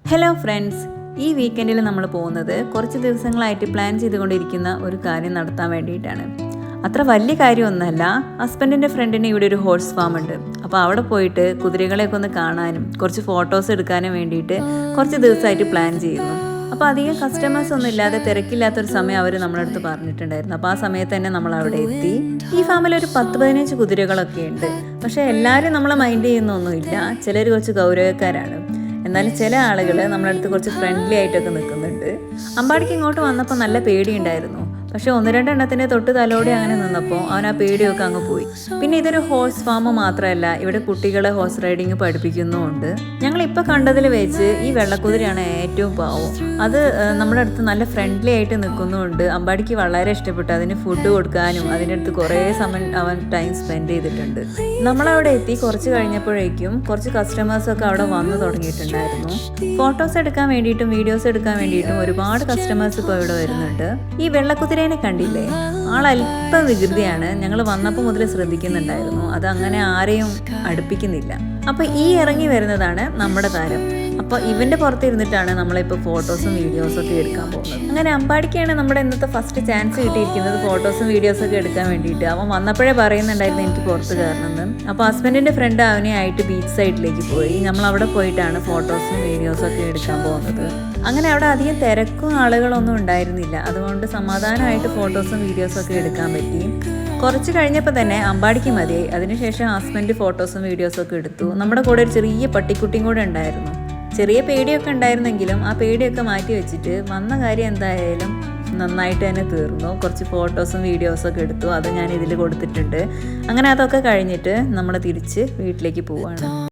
Hello friends, ഈ വീക്കെൻഡിൽ നമ്മൾ പോകുന്നത് കുറച്ച് ദിവസങ്ങളായിട്ട് പ്ലാൻ ചെയ്തുകൊണ്ടിരിക്കുന്ന ഒരു കാര്യം നടത്താൻ വേണ്ടിയിട്ടാണ്. അത്ര വലിയ കാര്യമൊന്നുമല്ല. ഹസ്ബൻഡിൻ്റെ ഫ്രണ്ടിന് ഇവിടെ ഒരു ഹോഴ്സ് ഫാം ഉണ്ട്. അപ്പോൾ അവിടെ പോയിട്ട് കുതിരകളെയൊക്കെ ഒന്ന് കാണാനും കുറച്ച് ഫോട്ടോസ് എടുക്കാനും വേണ്ടിയിട്ട് കുറച്ച് ദിവസമായിട്ട് പ്ലാൻ ചെയ്യുന്നു. അപ്പോൾ അധികം കസ്റ്റമേഴ്സ് ഒന്നും ഇല്ലാതെ തിരക്കില്ലാത്തൊരു സമയം അവർ നമ്മളടുത്ത് പറഞ്ഞിട്ടുണ്ടായിരുന്നു. അപ്പോൾ ആ സമയത്ത് തന്നെ നമ്മൾ അവിടെ എത്തി. ഈ ഫാമിൽ ഒരു 10-15 കുതിരകളൊക്കെ ഉണ്ട്. പക്ഷേ എല്ലാവരും നമ്മളെ മൈൻഡ് ചെയ്യുന്നൊന്നുമില്ല. ചിലർ കുറച്ച് ഗൗരവക്കാരാണ്. എന്നാലും ചില ആളുകൾ നമ്മളടുത്ത് കുറച്ച് ഫ്രണ്ട്ലി ആയിട്ടൊക്കെ നിൽക്കുന്നുണ്ട്. അമ്പാടിക്ക് ഇങ്ങോട്ട് വന്നപ്പോൾ നല്ല പേടിയുണ്ടായിരുന്നു. പക്ഷേ 1-2 എണ്ണത്തിൻ്റെ തൊട്ട് തലോടി അങ്ങനെ നിന്നപ്പോൾ അവൻ ആ പേടിയൊക്കെ അങ്ങ് പോയി. പിന്നെ ഇതൊരു ഹോഴ്സ് ഫാം മാത്രമല്ല, ഇവിടെ കുട്ടികളെ ഹോഴ്സ് റൈഡിങ് പഠിപ്പിക്കുന്നുമുണ്ട്. ഞങ്ങളിപ്പോൾ കണ്ടതിൽ വെച്ച് ഈ വെള്ളക്കുതിരയാണ് ഏറ്റവും പാവം. അത് നമ്മുടെ അടുത്ത് നല്ല ഫ്രണ്ട്ലി ആയിട്ട് നിൽക്കുന്നുമുണ്ട്. അമ്പാടിക്ക് വളരെ ഇഷ്ടപ്പെട്ടു. അതിന് ഫുഡ് കൊടുക്കാനും അതിൻ്റെ അടുത്ത് കുറേ സമയം അവൻ ടൈം സ്പെൻഡ് ചെയ്തിട്ടുണ്ട്. നമ്മളവിടെ എത്തി കുറച്ച് കഴിഞ്ഞപ്പോഴേക്കും കുറച്ച് കസ്റ്റമേഴ്സൊക്കെ അവിടെ വന്നു തുടങ്ങിയിട്ടുണ്ടായിരുന്നു. ഫോട്ടോസ് എടുക്കാൻ വേണ്ടിയിട്ടും വീഡിയോസ് എടുക്കാൻ വേണ്ടിയിട്ടും ഒരുപാട് കസ്റ്റമേഴ്സ് ഇപ്പോൾ ഇവിടെ വരുന്നുണ്ട്. ഈ വെള്ളക്കുതിരേനെ കണ്ടില്ലേ, ആളല്പം വികൃതിയാണ്. ഞങ്ങൾ വന്നപ്പോൾ മുതൽ ശ്രദ്ധിക്കുന്നുണ്ടായിരുന്നു. അത് അങ്ങനെ ആരെയും അടുപ്പിക്കുന്നില്ല. അപ്പോൾ ഈ ഇറങ്ങി വരുന്നതാണ് നമ്മുടെ താരം. അപ്പോൾ ഇവൻ്റെ പുറത്തിരുന്നിട്ടാണ് നമ്മളിപ്പോൾ ഫോട്ടോസും വീഡിയോസും ഒക്കെ എടുക്കാൻ പോകുന്നത്. അങ്ങനെ അമ്പാടിക്കാണ് നമ്മുടെ ഇന്നത്തെ ഫസ്റ്റ് ചാൻസ് കിട്ടിയിരിക്കുന്നത് ഫോട്ടോസും വീഡിയോസൊക്കെ എടുക്കാൻ വേണ്ടിയിട്ട്. അവൻ വന്നപ്പോഴേ പറയുന്നുണ്ടായിരുന്നു എനിക്ക് പുറത്ത് കയറണമെന്ന്. അപ്പോൾ ഹസ്ബൻഡിൻ്റെ ഫ്രണ്ട് അവനെ ആയിട്ട് ബീച്ച് സൈഡിലേക്ക് പോയി. നമ്മൾ അവിടെ പോയിട്ടാണ് ഫോട്ടോസും വീഡിയോസും ഒക്കെ എടുക്കാൻ പോകുന്നത്. അങ്ങനെ അവിടെ അധികം തിരക്കും ആളുകളൊന്നും ഉണ്ടായിരുന്നില്ല. അതുകൊണ്ട് സമാധാനമായിട്ട് ഫോട്ടോസും വീഡിയോസും ഒക്കെ എടുക്കാൻ പറ്റി. കുറച്ച് കഴിഞ്ഞപ്പോൾ തന്നെ അമ്പാടിക്ക് മതിയായി. അതിനുശേഷം ഹസ്ബൻഡ് ഫോട്ടോസും വീഡിയോസും ഒക്കെ എടുത്തു. നമ്മുടെ കൂടെ ഒരു ചെറിയ പട്ടിക്കുട്ടിയും കൂടെ ഉണ്ടായിരുന്നു. ചെറിയ പേടിയൊക്കെ ഉണ്ടായിരുന്നെങ്കിലും ആ പേടിയൊക്കെ മാറ്റി വെച്ചിട്ട് വന്ന കാര്യം എന്തായാലും നന്നായിട്ട് തന്നെ തീർന്നു. കുറച്ച് ഫോട്ടോസും വീഡിയോസും ഒക്കെ എടുത്തു. അത് ഞാൻ ഇതിൽ കൊടുത്തിട്ടുണ്ട്. അങ്ങനെ അതൊക്കെ കഴിഞ്ഞിട്ട് നമ്മൾ തിരിച്ച് വീട്ടിലേക്ക് പോവുകയാണ്.